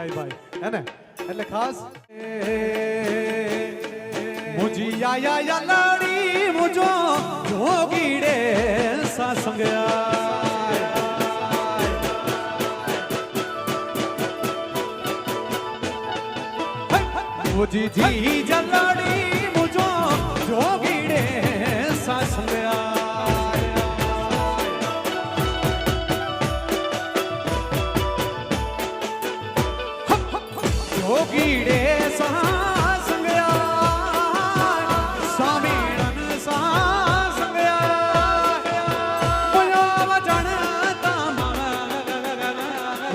થાય ભાઈ હે ને એટલે ખાસ મુજી આયા લાડી મુજો જોગીડે સાસંગયા મુજી જી જલાડી મુજો જોગીડે સાસંગયા જોગીડે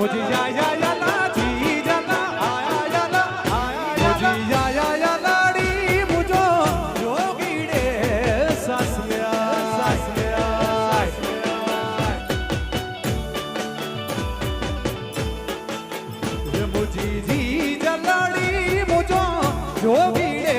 मुझे या ला जी जला आया ला मुझे या लाड़ी मुझो जोगीड़े सास गया मुझे जी जलाड़ी मुझो जोगीड़े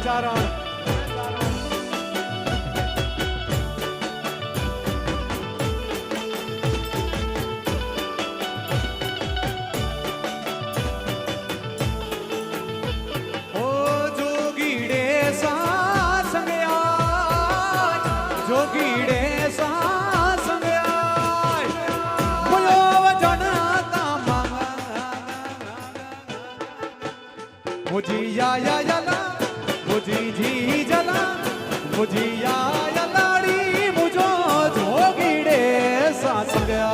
ચારણ ઓ જોગીડે સાસંગયા બોલો જનતા મુજી યા मुझी जी जला मुझी या लाड़ी मुझो जोगीड़े सासंगया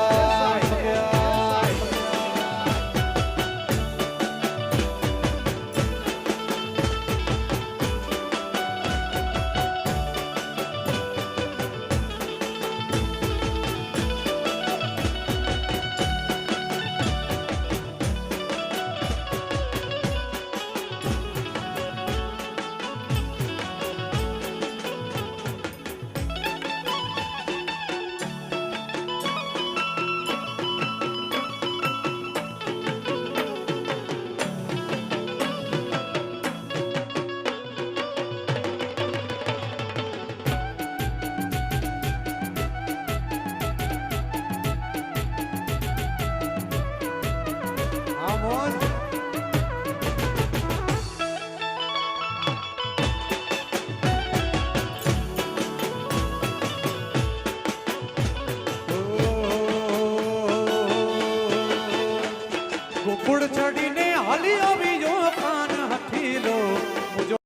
ગોકુળ ચડીને હાલી